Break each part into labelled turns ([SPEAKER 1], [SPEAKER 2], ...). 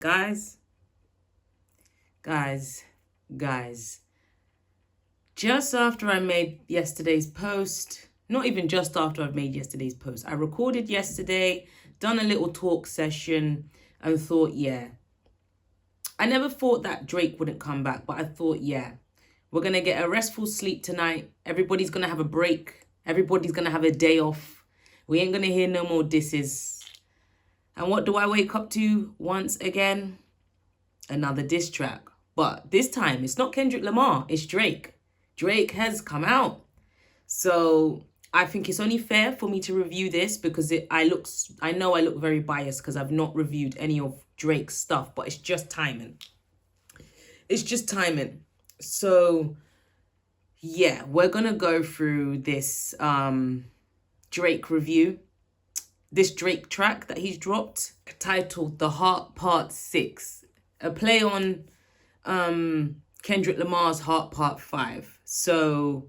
[SPEAKER 1] Guys, just after I made yesterday's post, not even just after I've made yesterday's post, I recorded yesterday, done a little talk session, and thought, yeah. I never thought that Drake wouldn't come back, but I thought, yeah, we're going to get a restful sleep tonight. Everybody's going to have a break. Everybody's going to have a day off. We ain't going to hear no more disses. And what do I wake up to once again? Another diss track. But this time, it's not Kendrick Lamar, it's Drake. Drake has come out. So I think it's only fair for me to review this because I know I look very biased because I've not reviewed any of Drake's stuff, but it's just timing. It's just timing. So yeah, we're gonna go through this Drake review. This Drake track that he's dropped, titled The Heart Part 6. A play on Kendrick Lamar's Heart Part 5. So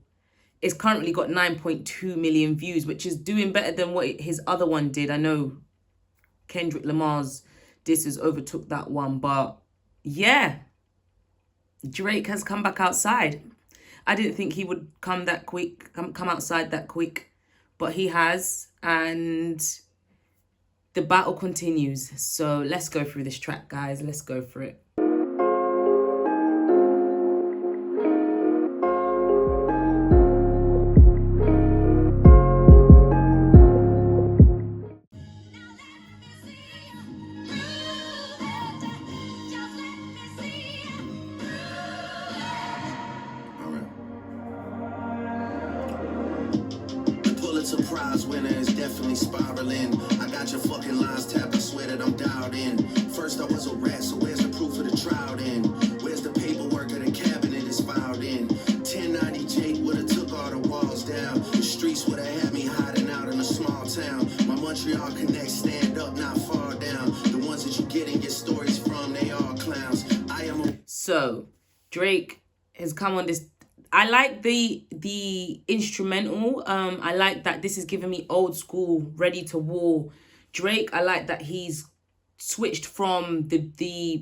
[SPEAKER 1] it's currently got 9.2 million views, which is doing better than what his other one did. I know Kendrick Lamar's disses overtook that one, but yeah, Drake has come back outside. I didn't think he would come that quick, come outside that quick, but he has, and the battle continues. So let's go through this track, guys. Let's go for it.
[SPEAKER 2] Prize winner is definitely spiraling. I got your fucking lines tapped, I swear that I'm dialed in. First I was a rat, so where's the proof of the trial then? Where's the paperwork of the cabinet is filed in? 1090 Jake would've took all the walls down. The streets would've had me hiding out in a small town. My Montreal connects stand up, not fall down. The ones that you get and get stories from, they all clowns.
[SPEAKER 1] So Drake has come on this. I like the instrumental. I like that this is giving me old school, ready to war Drake. I like that he's switched from the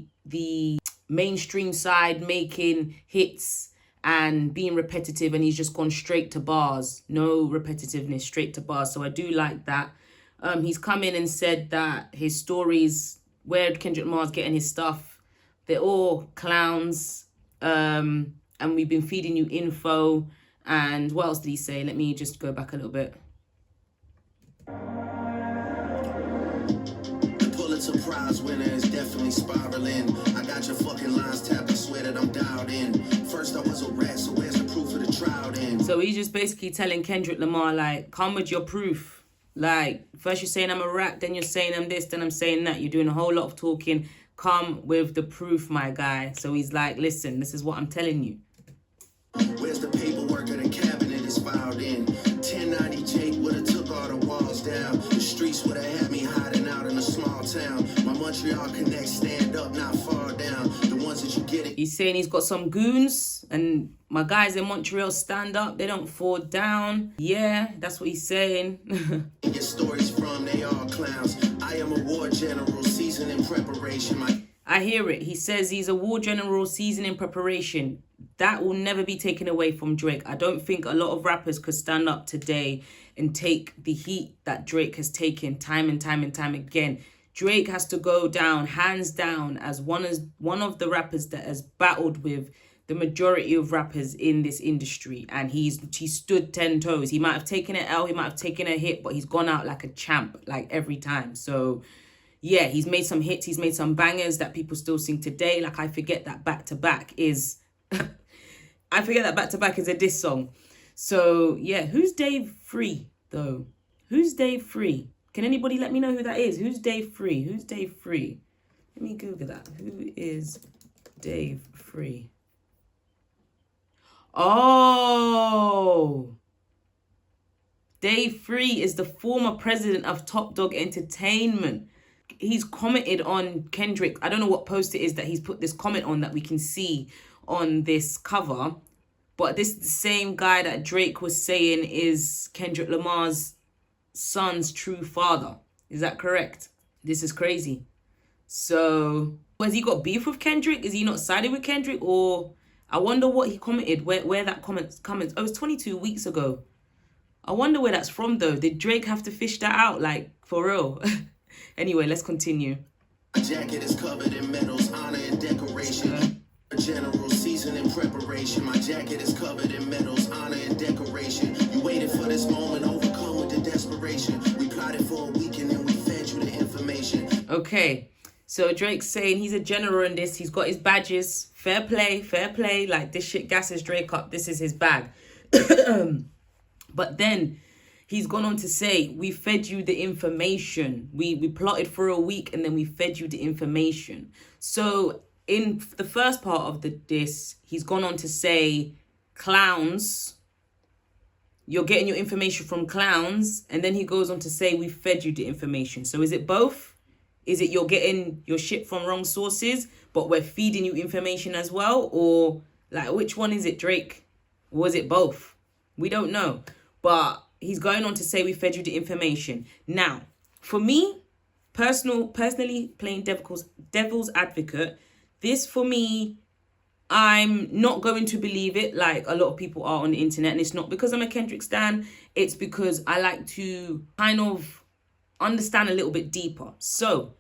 [SPEAKER 1] mainstream side, making hits and being repetitive, and he's just gone straight to bars. No repetitiveness, straight to bars. So I do like that. He's come in and said that his stories, where Kendrick Lamar's getting his stuff, they're all clowns. And we've been feeding you info. And what else did he say? Let me just go back a little bit.
[SPEAKER 2] The Pulitzer Prize winner is definitely spiraling. I got your fucking lines tapped, I swear that I'm dialed in. First I was a rat, so where's the proof of the trial then?
[SPEAKER 1] So he's just basically telling Kendrick Lamar, like, come with your proof. Like, first you're saying I'm a rat, then you're saying I'm this, then I'm saying that. You're doing a whole lot of talking. Come with the proof, my guy. So he's like, listen, this is what I'm telling you.
[SPEAKER 2] Where's the paperwork of the cabinet is filed in? 1090 Jake would've took all the walls down. The streets would've had me hiding out in a small town. My Montreal connects stand up, not fall down. The ones that you get it.
[SPEAKER 1] He's saying he's got some goons, and my guys in Montreal stand up, they don't fall down. Yeah, that's what he's saying.
[SPEAKER 2] Get stories from, they all clowns. I am a war general, seasoned in preparation.
[SPEAKER 1] I hear it. He says he's a war general, seasoned in preparation. That will never be taken away from Drake. I don't think a lot of rappers could stand up today and take the heat that Drake has taken time and time and time again. Drake has to go down, hands down, as one of the rappers that has battled with the majority of rappers in this industry. And he stood 10 toes. He might have taken an L, he might have taken a hit, but he's gone out like a champ, like every time. So yeah, he's made some hits, he's made some bangers that people still sing today. Like, I forget that Back to Back is a diss song. So yeah, who's Dave Free though? Who's Dave Free? Can anybody let me know who that is? Who's Dave Free? Who's Dave Free? Let me Google that. Who is Dave Free? Oh, Dave Free is the former president of Top Dog Entertainment. He's commented on Kendrick. I don't know what post it is that he's put this comment on that we can see on this cover. But this is the same guy that Drake was saying is Kendrick Lamar's son's true father. Is that correct? This is crazy. So Has he got beef with Kendrick? Is he not sided with Kendrick? Or I wonder what he commented, where that comments. Oh, it was 22 weeks ago. I wonder where that's from though. Did Drake have to fish that out, like, for real? Anyway, let's continue.
[SPEAKER 2] My jacket is covered in medals, honor and decoration. General season in preparation. My jacket is covered in medals, honor and decoration. You waited for this moment, overcome with the desperation. We plotted for a week and then we fed you the information.
[SPEAKER 1] Okay, so Drake's saying he's a general in this. He's got his badges. Fair play, fair play. Like, this shit gasses Drake up. This is his bag. But then he's gone on to say, we fed you the information. We plotted for a week and then we fed you the information. So in the first part of this, he's gone on to say, clowns, you're getting your information from clowns. And then he goes on to say, we fed you the information. So is it both? Is it you're getting your shit from wrong sources, but we're feeding you information as well? Or like, which one is it, Drake? Or was it both? We don't know. But he's going on to say we fed you the information. Now, for me, personally playing devil's advocate, this for me, I'm not going to believe it like a lot of people are on the internet. And it's not because I'm a Kendrick stan. It's because I like to kind of understand a little bit deeper. So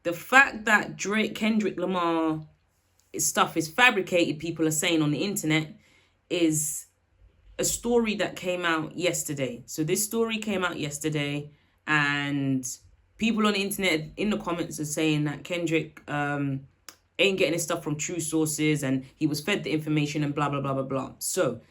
[SPEAKER 1] the fact that Kendrick Lamar stuff is fabricated, people are saying on the internet, is a story that came out yesterday. So this story came out yesterday, and people on the internet in the comments are saying that Kendrick ain't getting his stuff from true sources and he was fed the information and blah, blah, blah, blah, blah. So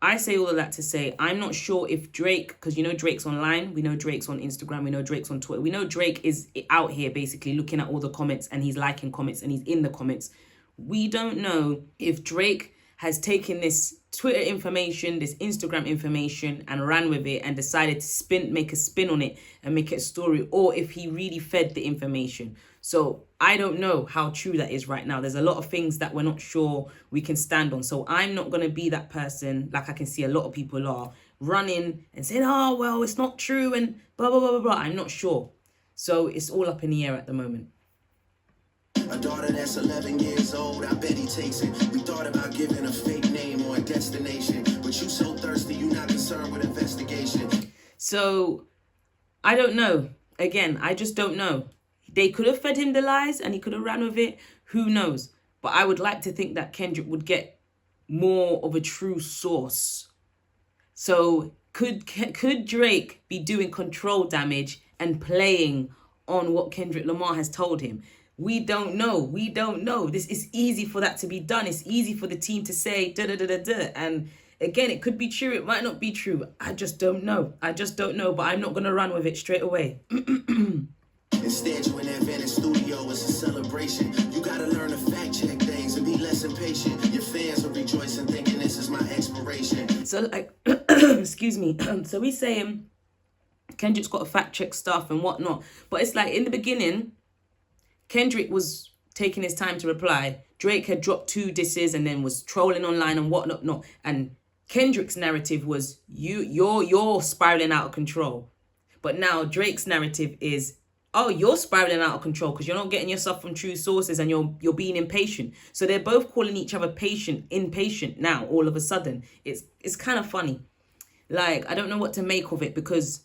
[SPEAKER 1] I say all of that to say, I'm not sure if Drake, because you know Drake's online, we know Drake's on Instagram, we know Drake's on Twitter, we know Drake is out here basically looking at all the comments and he's liking comments and he's in the comments. We don't know if Drake has taken this Twitter information, this Instagram information, and ran with it and decided to make a spin on it and make it a story, or if he really fed the information. So I don't know how true that is right now. There's a lot of things that we're not sure we can stand on. So I'm not going to be that person, like I can see a lot of people are, running and saying, oh, well, it's not true and blah, blah, blah, blah, blah. I'm not sure. So it's all up in the air at the moment.
[SPEAKER 2] A daughter that's 11 years old, I bet he takes it. We thought about giving a fake name or a destination, but you so thirsty, you not concerned with investigation.
[SPEAKER 1] So I don't know. Again, I just don't know. They could have fed him the lies and he could have ran with it. Who knows? But I would like to think that Kendrick would get more of a true source. So could Drake be doing control damage and playing on what Kendrick Lamar has told him? We don't know. We don't know. This is easy for that to be done. It's easy for the team to say da da da da da. And again, it could be true. It might not be true. I just don't know. I just don't know. But I'm not going to run with it straight away.
[SPEAKER 2] Instead, you in that Venice studio, it's a celebration. You gotta learn to fact check things and be less impatient. Your fans are rejoicing, thinking this is my expiration.
[SPEAKER 1] So, like, excuse me. So he's saying Kendrick's got to fact check stuff and whatnot. But it's like in the beginning, Kendrick was taking his time to reply. Drake had dropped 2 disses and then was trolling online and whatnot. No, and Kendrick's narrative was you're spiraling out of control. But now Drake's narrative is, oh, you're spiraling out of control because you're not getting your stuff from true sources and you're being impatient. So they're both calling each other impatient now, all of a sudden. It's kind of funny. Like, I don't know what to make of it because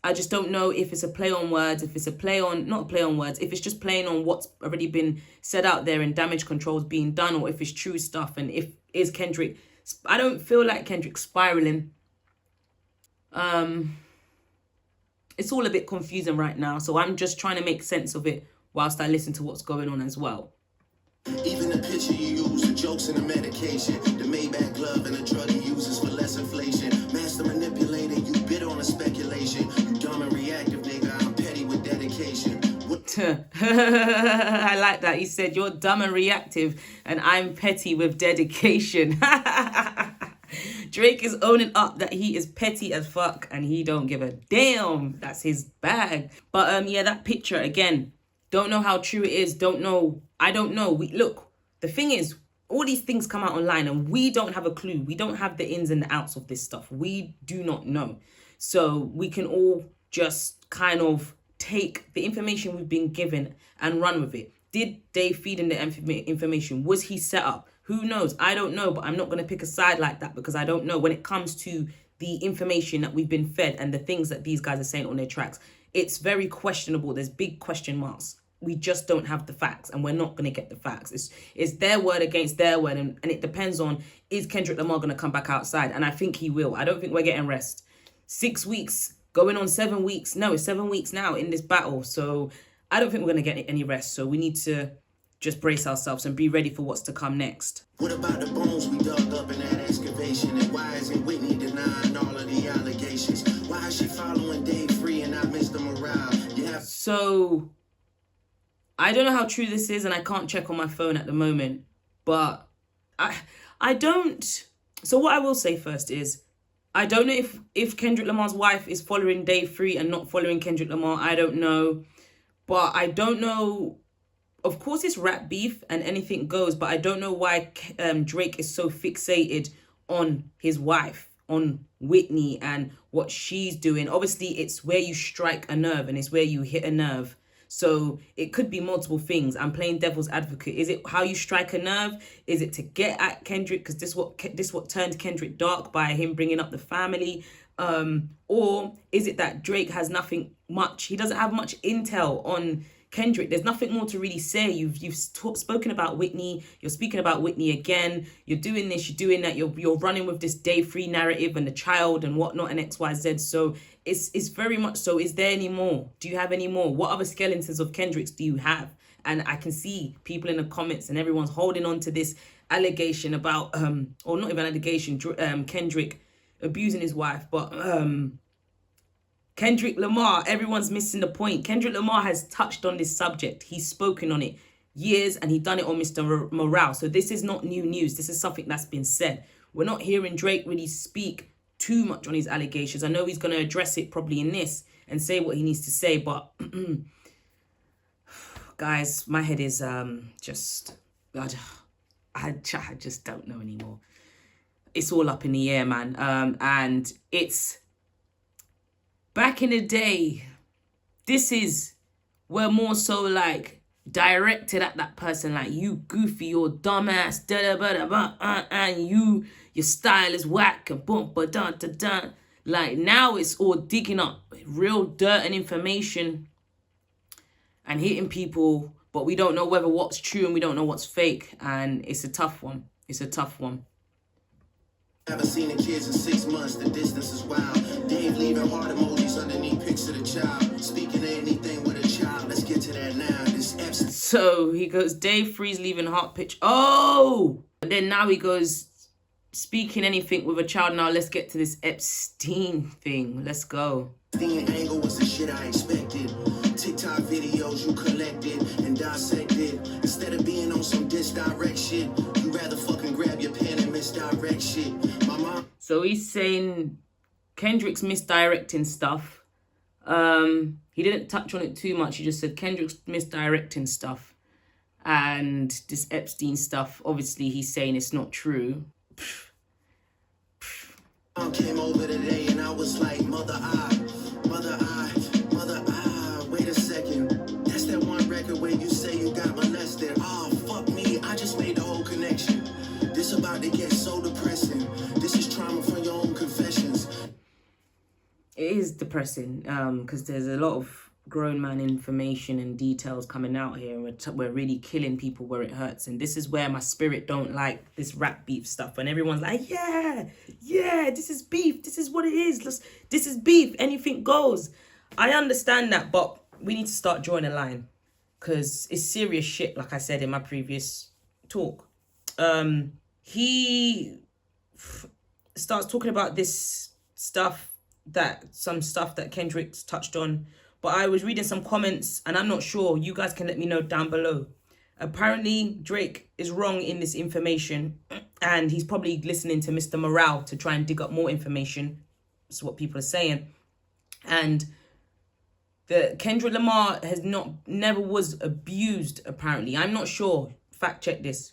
[SPEAKER 1] I just don't know if it's a play on words, if it's a play on, not a play on words, if it's just playing on what's already been said out there and damage control's being done, or if it's true stuff and if is Kendrick. I don't feel like Kendrick's spiraling. It's all a bit confusing right now, so I'm just trying to make sense of it whilst I listen to what's going on as well.
[SPEAKER 2] Even the picture you use, the jokes and the medication, the Maybach glove and the drug he uses for less inflation. Master manipulator, you bid on a speculation. You dumb and reactive, nigga, I'm petty with dedication.
[SPEAKER 1] I like that. He said, you're dumb and reactive, and I'm petty with dedication. Drake is owning up that he is petty as fuck and he don't give a damn. That's his bag. But yeah, that picture again, don't know how true it is. Don't know. I don't know. Look, the thing is, all these things come out online and we don't have a clue. We don't have the ins and the outs of this stuff. We do not know. So we can all just kind of take the information we've been given and run with it. Did Dave feed him the information? Was he set up? Who knows? I don't know, but I'm not going to pick a side like that because I don't know. When it comes to the information that we've been fed and the things that these guys are saying on their tracks, it's very questionable. There's big question marks. We just don't have the facts, and we're not going to get the facts. It's their word against their word, and it depends on, is Kendrick Lamar going to come back outside? And I think he will. I don't think we're getting rest. 6 weeks, going on 7 weeks. No, it's 7 weeks now in this battle. So I don't think we're going to get any rest. So we need to just brace ourselves and be ready for what's to come next.
[SPEAKER 2] What about the bones we dug up in that excavation? And why isn't Whitney denying all of the allegations? Why is she following Dave Free and not Mr. Morale?
[SPEAKER 1] So I don't know how true this is, and I can't check on my phone at the moment. But I don't. So what I will say first is, I don't know if Kendrick Lamar's wife is following Dave Free and not following Kendrick Lamar. I don't know. But I don't know. Of course, it's rap beef and anything goes, but I don't know why Drake is so fixated on his wife, on Whitney and what she's doing. Obviously, it's where you strike a nerve and it's where you hit a nerve. So it could be multiple things. I'm playing devil's advocate. Is it how you strike a nerve? Is it to get at Kendrick? Because this what turned Kendrick dark by him bringing up the family. Or is it that Drake has nothing much? He doesn't have much intel on Kendrick. There's nothing more to really say. You've spoken about Whitney. You're speaking about Whitney again. You're doing this. You're doing that. You're running with this Dave Free narrative and the child and whatnot and XYZ. So it's very much so. Is there any more? Do you have any more? What other skeletons of Kendrick's do you have? And I can see people in the comments and everyone's holding on to this allegation about or not even allegation. Kendrick abusing his wife, but Kendrick Lamar, everyone's missing the point. Kendrick Lamar has touched on this subject. He's spoken on it years and he's done it on Mr. Morale. So this is not new news. This is something that's been said. We're not hearing Drake really speak too much on his allegations. I know he's going to address it probably in this and say what he needs to say. But guys, my head is just, I just don't know anymore. It's all up in the air, man. And it's, back in the day, we're more so like directed at that person, like, you goofy, you're dumbass, and your style is whack, and boom, ba da da da. Like, now it's all digging up real dirt and information and hitting people, but we don't know whether what's true and we don't know what's fake, and it's a tough one. It's a tough one.
[SPEAKER 2] Haven't seen the kids in 6 months, the distance is wild. Dave leaving heart emojis underneath pics of the child. Speaking of anything with a child, let's get to that now. This Epstein.
[SPEAKER 1] So he goes, Dave Free's leaving heart pitch. Oh! And then now he goes, speaking anything with a child. Now let's get to this Epstein thing. Let's go.
[SPEAKER 2] Angle was the shit I expected. TikTok videos you collected and dissected. Instead of being on some disdirect shit, you rather fucking grab your pen and misdirect shit. My mom.
[SPEAKER 1] So he's saying Kendrick's misdirecting stuff. He didn't touch on it too much. He just said Kendrick's misdirecting stuff. And this Epstein stuff, obviously he's saying it's not true.
[SPEAKER 2] Mom came over today and I was like, mother, wait a second. That's that one record where you say you got molested. Oh, fuck me, I just made the whole connection. This about to get so depressing. This is trauma from your own confessions.
[SPEAKER 1] It is depressing because there's a lot of grown man information and details coming out here, and we're really killing people where it hurts. And this is where my spirit don't like this rap beef stuff, and everyone's like, yeah, this is beef, this is what it is, this is beef, anything goes. I understand that, but we need to start drawing a line because it's serious shit, like I said in my previous talk. He starts talking about this stuff, some stuff that Kendrick's touched on. But I was reading some comments, and I'm not sure. You guys can let me know down below. Apparently, Drake is wrong in this information, and he's probably listening to Mr. Morale to try and dig up more information. That's what people are saying. And the Kendrick Lamar never was abused, apparently. I'm not sure. Fact check this.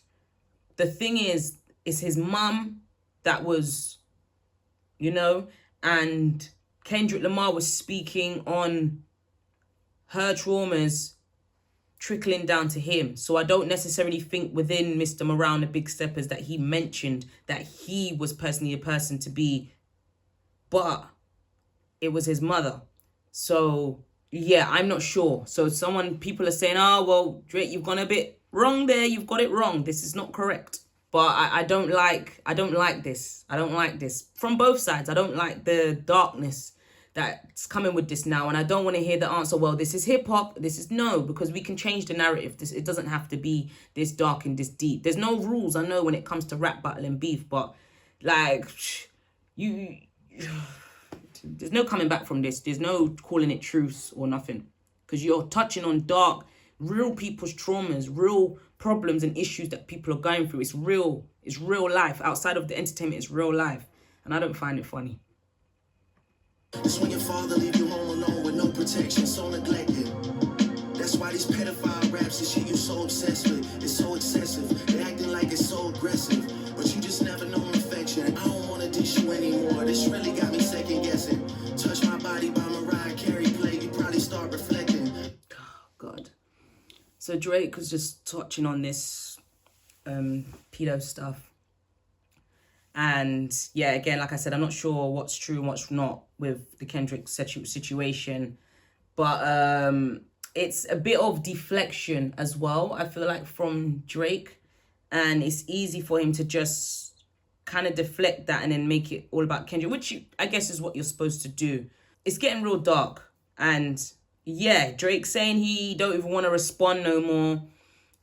[SPEAKER 1] The thing is, it's his mum that was, and Kendrick Lamar was speaking on her traumas trickling down to him. So I don't necessarily think within Mr. Morale, the Big Steppers, that he mentioned that he was personally a person to be, but it was his mother. So yeah, I'm not sure. So people are saying, oh, well, Drake, you've gone a bit wrong there. You've got it wrong. This is not correct. But I don't like this. I don't like this from both sides. I don't like the darkness that's coming with this now. And I don't want to hear the answer, well, this is hip hop. This is no, because we can change the narrative. It doesn't have to be this dark and this deep. There's no rules, I know, when it comes to rap battle and beef, but like there's no coming back from this. There's no calling it truce or nothing, because you're touching on dark, real people's traumas, real problems and issues that people are going through. It's real life. Outside of the entertainment, it's real life. And I don't find it funny.
[SPEAKER 2] It's when your father leave you home alone with no protection, so neglected. That's why these pedophile raps and shit you so obsessed with, it's so excessive. They acting like it's so aggressive, but you just never know affection. I don't wanna dish you anymore. This really got me second guessing. Touch My Body by Mariah Carey play, you probably start reflecting.
[SPEAKER 1] Oh God. So Drake was just touching on this pedo stuff. And yeah, again, like I said, I'm not sure what's true and what's not with the Kendrick situation. But it's a bit of deflection as well, I feel like, from Drake. And it's easy for him to just kind of deflect that and then make it all about Kendrick, which I guess is what you're supposed to do. It's getting real dark. And yeah, Drake saying he don't even want to respond no more.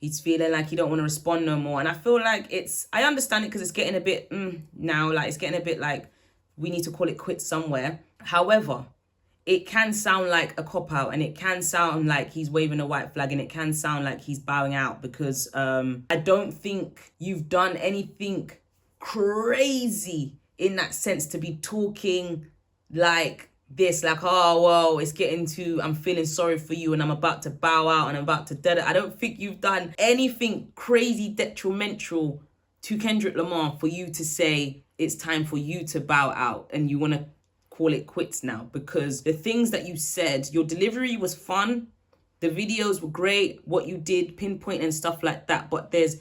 [SPEAKER 1] He's feeling like he don't want to respond no more. And I feel like I understand it, because it's getting a bit now, like it's getting a bit like we need to call it quits somewhere. However, it can sound like a cop-out, and it can sound like he's waving a white flag, and it can sound like he's bowing out, because I don't think you've done anything crazy in that sense to be talking like this, like, oh, well, it's getting to, I'm feeling sorry for you and I'm about to bow out and I'm about to dead it. I don't think you've done anything crazy detrimental to Kendrick Lamar for you to say it's time for you to bow out and you want to call it quits now. Because the things that you said, your delivery was fun, the videos were great, what you did, pinpoint and stuff like that. But there's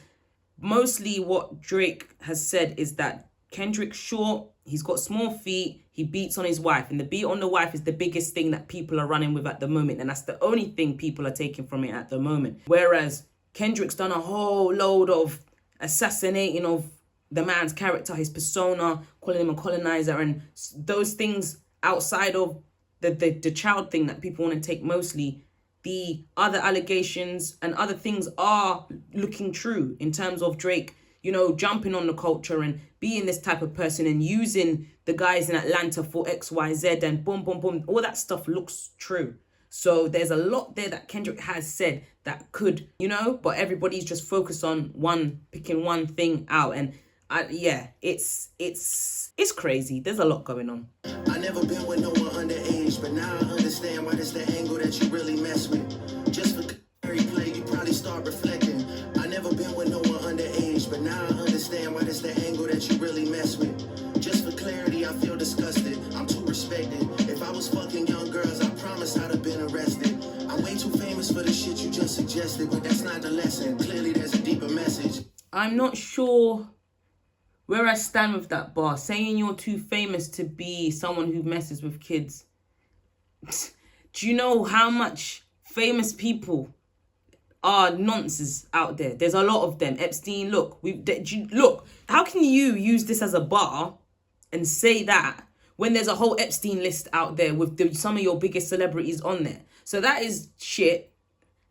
[SPEAKER 1] mostly what Drake has said is that Kendrick's short, he's got small feet, he beats on his wife. And the beat on the wife is the biggest thing that people are running with at the moment. And that's the only thing people are taking from it at the moment. Whereas Kendrick's done a whole load of assassinating of the man's character, his persona, calling him a colonizer, and those things outside of the child thing that people want to take mostly. The other allegations and other things are looking true in terms of Drake, you know, jumping on the culture and being this type of person and using the guys in Atlanta for XYZ and boom, boom, boom. All that stuff looks true. So there's a lot there that Kendrick has said that could, you know, but everybody's just focused on picking one thing out. And it's crazy. There's a lot going on.
[SPEAKER 2] I never been with no one underage, but now I understand why that's the angle that you really mess with. Just for clarity play, you probably start reflecting. I never been with no one underage, but now I understand why that's the angle that you really mess with. Just for clarity, I feel disgusted. I'm too respected. If I was fucking young girls, I promise I'd have been arrested. I'm way too famous for the shit you just suggested, but that's not the lesson. Clearly, there's a deeper message.
[SPEAKER 1] I'm not sure where I stand with that bar. Saying you're too famous to be someone who messes with kids. Do you know how much famous people are nonsense out there? There's a lot of them. Epstein, look. Look, how can you use this as a bar and say that when there's a whole Epstein list out there with some of your biggest celebrities on there? So that is shit.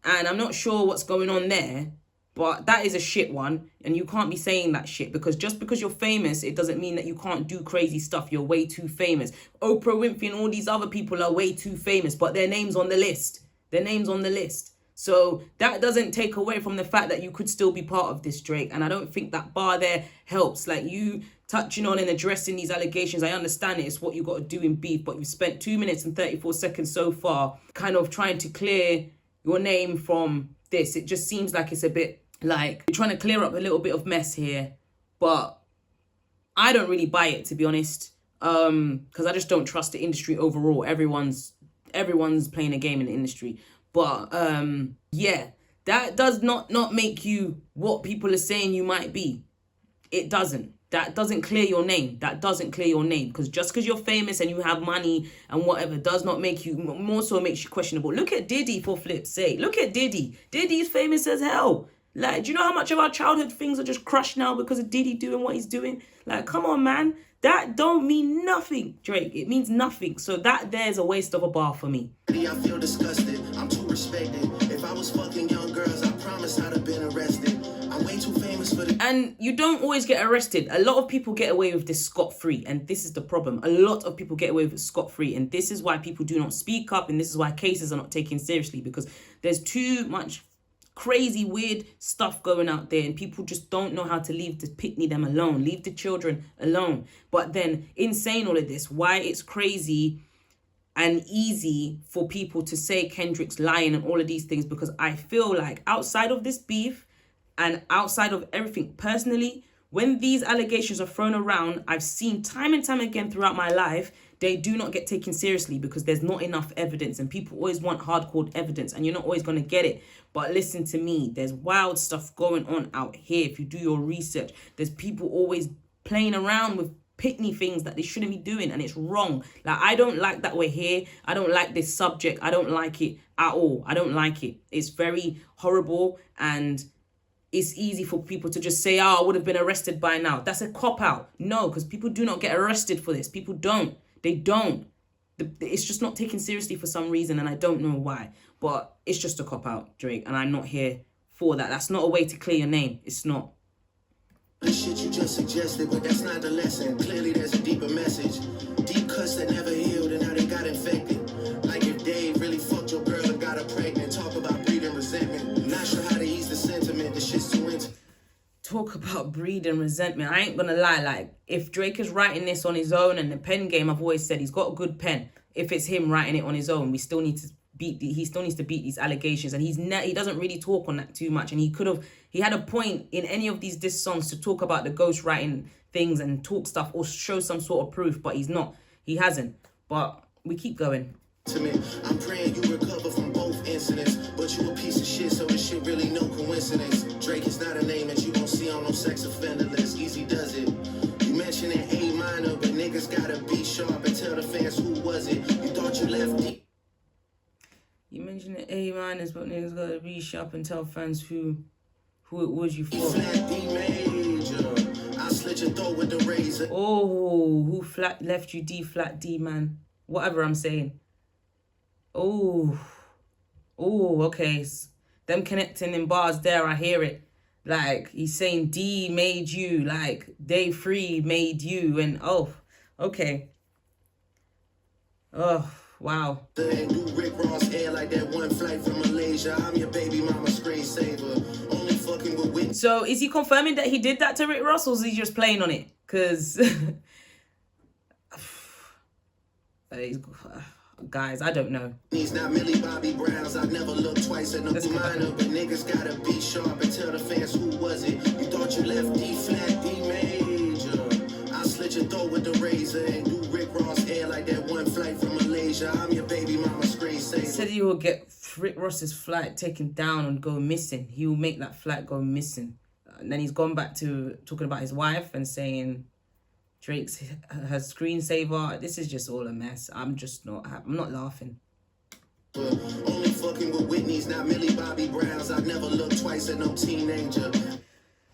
[SPEAKER 1] And I'm not sure what's going on there. But that is a shit one, and you can't be saying that shit, because just because you're famous, it doesn't mean that you can't do crazy stuff. You're way too famous. Oprah Winfrey and all these other people are way too famous, but their name's on the list. Their name's on the list. So that doesn't take away from the fact that you could still be part of this, Drake. And I don't think that bar there helps. Like, you touching on and addressing these allegations, I understand it. It's what you got to do in beef, but you've spent 2 minutes and 34 seconds so far kind of trying to clear your name from this. It just seems like it's a bit like you're trying to clear up a little bit of mess here, but I don't really buy it, to be honest, because I just don't trust the industry overall. Everyone's playing a game in the industry, but yeah, That does not make you what people are saying you might be. It doesn't. That doesn't clear your name. That doesn't clear your name. Because just because you're famous and you have money and whatever does not make you, more so makes you questionable. Look at Diddy, for flip's sake. Look at Diddy. Diddy's famous as hell. Like, do you know how much of our childhood things are just crushed now because of Diddy doing what he's doing? Like, come on, man. That don't mean nothing, Drake. It means nothing. So that there's a waste of a bar for me.
[SPEAKER 2] I feel disgusted. I'm too respected. If I was fucking young girls, I promise I'd have been arrested. I'm way too famous for the...
[SPEAKER 1] And you don't always get arrested. A lot of people get away with this scot-free. And this is the problem. A lot of people get away with scot-free. And this is why people do not speak up. And this is why cases are not taken seriously. Because there's too much crazy, weird stuff going out there. And people just don't know how to leave the pitney them alone. Leave the children alone. But then, in saying all of this, why it's crazy and easy for people to say Kendrick's lying and all of these things, because I feel like outside of this beef and outside of everything, personally, when these allegations are thrown around, I've seen time and time again throughout my life, they do not get taken seriously because there's not enough evidence, and people always want hardcore evidence and you're not always going to get it. But listen to me, there's wild stuff going on out here. If you do your research, there's people always playing around with pitney things that they shouldn't be doing, and it's wrong. Like, I don't like that we're here. I don't like this subject. I don't like it at all. I don't like it. It's very horrible, and it's easy for people to just say, oh, I would have been arrested by now. That's a cop-out. No, because people do not get arrested for this. People don't. They don't. It's just not taken seriously for some reason, and I don't know why. But it's just a cop-out, Drake, and I'm not here for that. That's not a way to clear your name. It's not.
[SPEAKER 2] The shit you just suggested, but that's not the lesson. Clearly there's a deeper message. Deep cuts that never healed and how they got infected. Like if Dave really fucked your girl and got her pregnant. Talk about breeding resentment. Not sure how to ease the sentiment. The shit's too into...
[SPEAKER 1] Talk about breeding resentment. I ain't gonna lie, like, if Drake is writing this on his own, and the pen game, I've always said he's got a good pen. If it's him writing it on his own, he still needs to beat these allegations, and he doesn't really talk on that too much. And he had a point in any of these diss songs to talk about the ghostwriting things and talk stuff or show some sort of proof, but he hasn't. But we keep going.
[SPEAKER 2] To me, I'm praying you recover from both incidents, but you a piece of shit, so this shit really no coincidence. Drake is not a name that you gon' see on no sex offender list. Easy does it. You mentioned an A minor, but niggas gotta be sharp and tell the fans who was it. You thought you left deep.
[SPEAKER 1] You mentioned the A minors, but niggas gotta be sharp and tell fans who it was you for.
[SPEAKER 2] Flat D major. I slit your throat with the razor.
[SPEAKER 1] Oh, who left you D flat D, man? Whatever I'm saying. Oh, okay. Them connecting in bars there, I hear it. Like, he's saying D made you, like, Day 3 made you, and oh, okay. Oh, wow.
[SPEAKER 2] Rick Ross hair like that one flight from Malaysia. I'm your baby mama screensaver. Only fucking with Whitney.
[SPEAKER 1] So, is he confirming that he did that to Rick Ross, or is he just playing on it? Because... guys, I don't know.
[SPEAKER 2] He's not Millie Bobby Browns. I never looked twice at no minor, but niggas gotta be sharp and tell the fans who was it. You thought you left D flat D major. I slit your throat with the razor and do Rick Ross hair like that one flight from Malaysia. I'm your baby mama screensaver.
[SPEAKER 1] Said he will get Rick Ross's flight taken down and go missing. He will make that flight go missing. And then he's gone back to talking about his wife and saying Drake's her screensaver. This is just all a mess. I'm not laughing.
[SPEAKER 2] Only fucking with Whitney's, not Millie Bobby Browns. I never looked twice at no teenager.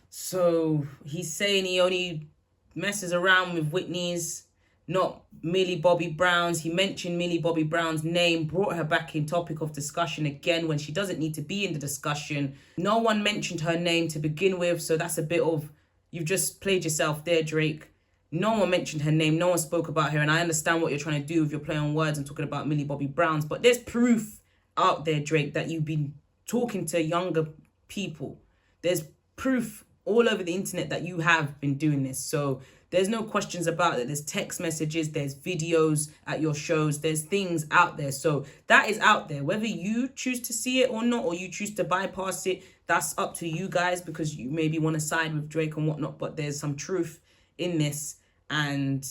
[SPEAKER 1] So he's saying he only messes around with Whitney's, not Millie Bobby Brown's. He mentioned Millie Bobby Brown's name, brought her back in topic of discussion again when she doesn't need to be in the discussion. No one mentioned her name to begin with, so that's a bit of, you've just played yourself there, Drake. No one mentioned her name. No one spoke about her. And I understand what you're trying to do if you're playing on words and talking about Millie Bobby Brown's. But there's proof out there, Drake, that you've been talking to younger people. There's proof all over the internet that you have been doing this. So there's no questions about it. There's text messages. There's videos at your shows. There's things out there. So that is out there. Whether you choose to see it or not, or you choose to bypass it, that's up to you guys, because you maybe want to side with Drake and whatnot. But there's some truth in this, and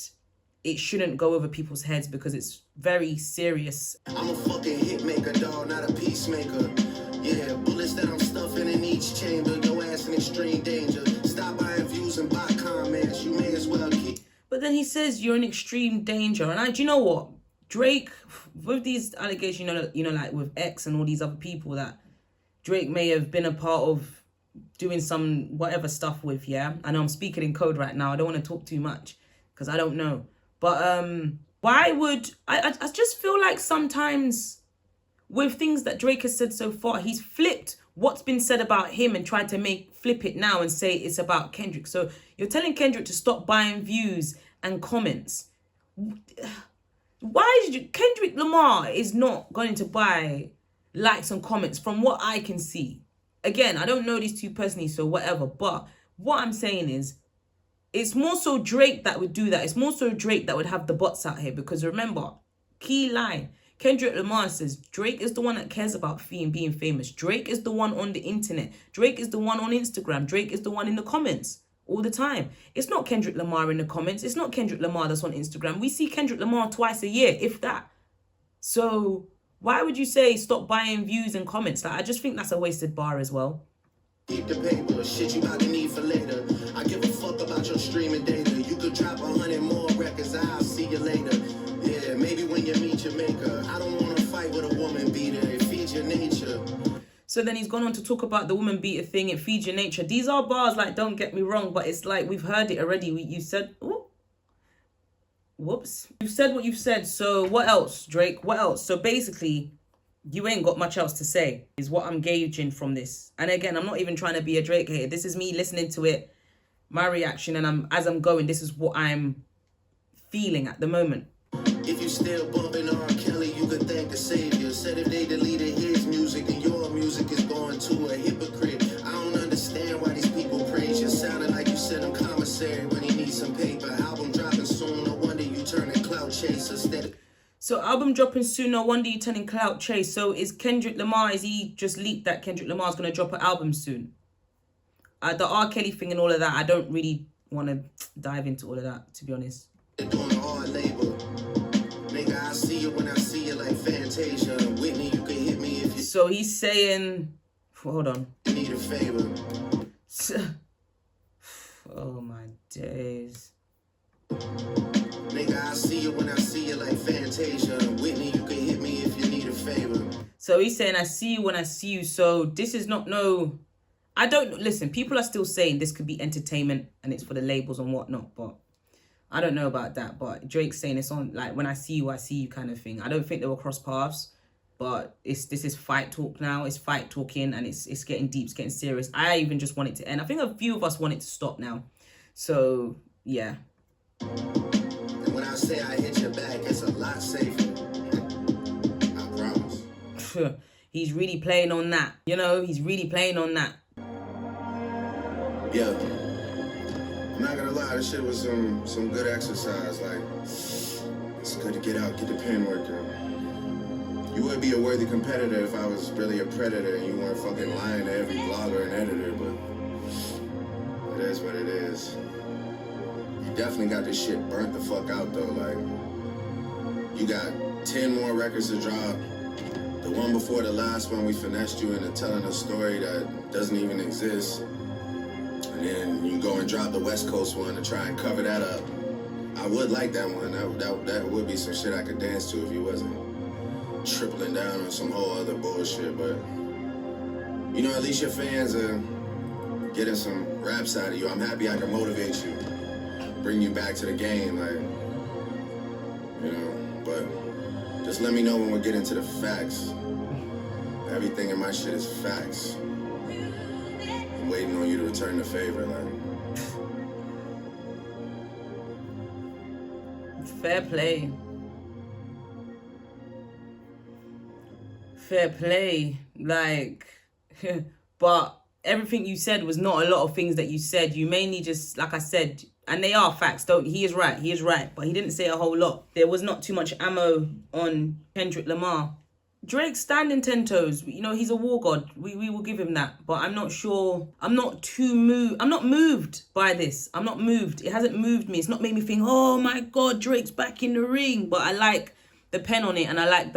[SPEAKER 1] it shouldn't go over people's heads because it's very serious.
[SPEAKER 2] I'm a fucking hit maker, dog, not a peacemaker. Yeah, bullets that I'm gas chamber. Your ass in extreme danger. Stop buying views and buy comments. You may as well keep.
[SPEAKER 1] But then he says you're in extreme danger. And do you know what? Drake, with these allegations, like with X and all these other people that Drake may have been a part of doing some whatever stuff with, yeah? I know I'm speaking in code right now. I don't want to talk too much because I don't know. But why would... I just feel like sometimes with things that Drake has said so far, he's flipped what's been said about him and tried to flip it now and say it's about Kendrick. So you're telling Kendrick to stop buying views and comments. Why did Kendrick Lamar is not going to buy likes and comments from what I can see. Again, I don't know these two personally, so whatever. But what I'm saying is, it's more so Drake that would do that. It's more so Drake that would have the bots out here. Because remember, key line, Kendrick Lamar says Drake is the one that cares about being famous. Drake is the one on the internet. Drake is the one on Instagram. Drake is the one in the comments all the time. It's not Kendrick Lamar in the comments. It's not Kendrick Lamar that's on Instagram. We see Kendrick Lamar twice a year, if that. So why would you say stop buying views and comments? Like, I just think that's a wasted bar as well.
[SPEAKER 2] Keep the paper, shit you about to need for later. I give a fuck about your streaming data. You could drop 100 more records, I'll see you later. Yeah, maybe when you meet your maker. I don't want to fight with a woman beater, it feeds your nature.
[SPEAKER 1] So then he's gone on to talk about the woman beater thing, it feeds your nature. These are bars, like, don't get me wrong, but it's like we've heard it already. You said, ooh, whoops. You've said what you've said, so what else, Drake? What else? So basically, you ain't got much else to say, is what I'm gauging from this. And again, I'm not even trying to be a Drake hater. This is me listening to it, my reaction, and as I'm going, this is what I'm feeling at the moment.
[SPEAKER 2] If you still bumping R. Kelly, you could thank the savior. Said if they deleted his music and your music is going to a hypocrite. I don't understand why these people praise you. Sounding like you sent him commissary when he needs some paper. Album dropping soon, no wonder you turning clout chaser.
[SPEAKER 1] So album dropping soon, no wonder you turning clout chase. So is Kendrick Lamar, is he just leaked that Kendrick Lamar's going to drop an album soon? The R. Kelly thing and all of that, I don't really want to dive into all of that, to be honest.
[SPEAKER 2] Doing hard labor. Nigga, I see you when I see you like Fantasia. Whitney, you can hit me if you...
[SPEAKER 1] So he's saying... Hold on.
[SPEAKER 2] Need a favor.
[SPEAKER 1] Oh my days.
[SPEAKER 2] Nigga, I see you when I see you like Fantasia. Whitney, you can hit me if you need a favor.
[SPEAKER 1] So he's saying, I see you when I see you. So this is not no... I don't... Listen, people are still saying this could be entertainment and it's for the labels and whatnot, but I don't know about that. But Drake's saying it's on, like, when I see you kind of thing. I don't think they will cross paths, but this is fight talk now. It's fight talking and it's getting deep, it's getting serious. I even just want it to end. I think a few of us want it to stop now. So, yeah.
[SPEAKER 2] And when I say I hit your back, it's a lot safer. I promise.
[SPEAKER 1] He's really playing on that. You know, he's really playing on that.
[SPEAKER 2] Yeah. I'm not gonna lie, this shit was some good exercise. Like, it's good to get out, get the pen working. You would be a worthy competitor if I was really a predator and you weren't fucking lying to every blogger and editor, but it is what it is. You definitely got this shit burnt the fuck out though. Like, you got 10 more records to drop. The one before the last one, we finessed you into telling a story that doesn't even exist. And then you go and drop the West Coast one to try and cover that up. I would like that one. That would be some shit I could dance to if you wasn't tripling down on some whole other bullshit. But, you know, at least your fans are getting some raps out of you. I'm happy I can motivate you, bring you back to the game, like, you know. But just let me know when we get into the facts. Everything in my shit is facts. I'm waiting on you to return the favor, like.
[SPEAKER 1] Fair play. Fair play. Like, but everything you said was not a lot of things that you said. You mainly just, like I said, and they are facts. He is right, but he didn't say a whole lot. There was not too much ammo on Kendrick Lamar. Drake's standing 10 toes. You know, he's a war god. We will give him that. But I'm not sure. I'm not moved by this. I'm not moved. It hasn't moved me. It's not made me think, oh my God, Drake's back in the ring. But I like the pen on it and I like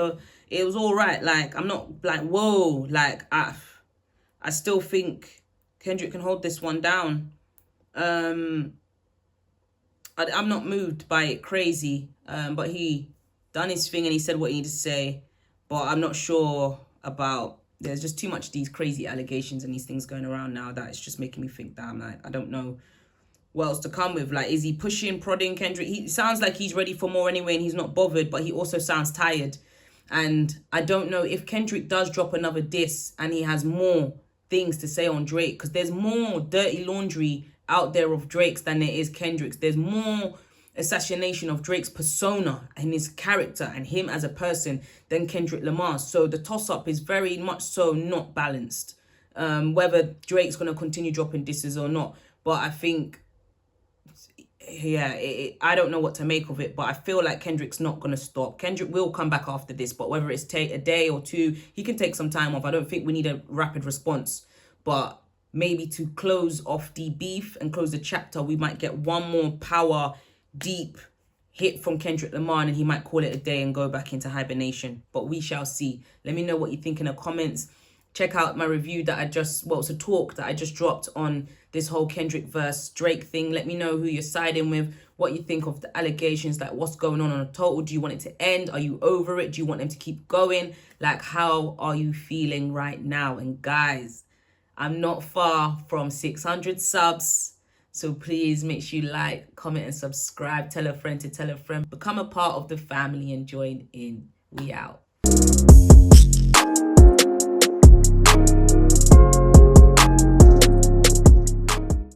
[SPEAKER 1] it was all right. Like, I'm not like, whoa. Like, I still think Kendrick can hold this one down. I'm not moved by it crazy, but he done his thing and he said what he needed to say. But I'm not sure about. There's just too much of these crazy allegations and these things going around now that it's just making me think that I don't know what else to come with. Like, is he pushing, prodding Kendrick? He sounds like he's ready for more anyway and he's not bothered, but he also sounds tired. And I don't know if Kendrick does drop another diss and he has more things to say on Drake, because there's more dirty laundry out there of Drake's than there is Kendrick's. There's more assassination of Drake's persona and his character and him as a person than Kendrick Lamar's. So the toss-up is very much so not balanced, whether Drake's going to continue dropping disses or not. But I think, yeah, I don't know what to make of it, but I feel like Kendrick's not going to stop. Kendrick will come back after this, but whether it's take a day or two, he can take some time off. I don't think we need a rapid response, but maybe to close off the beef and close the chapter, we might get one more power deep hit from Kendrick Lamar and he might call it a day and go back into hibernation, but we shall see. Let me know what you think in the comments. Check out my review that it's a talk that I just dropped on this whole Kendrick versus Drake thing. Let me know who you're siding with, what you think of the allegations, like what's going on a total. Do you want it to end? Are you over it? Do you want them to keep going? Like, how are you feeling right now? And guys, I'm not far from 600 subs. So please make sure you like, comment, and subscribe. Tell a friend to tell a friend. Become a part of the family and join in. We out.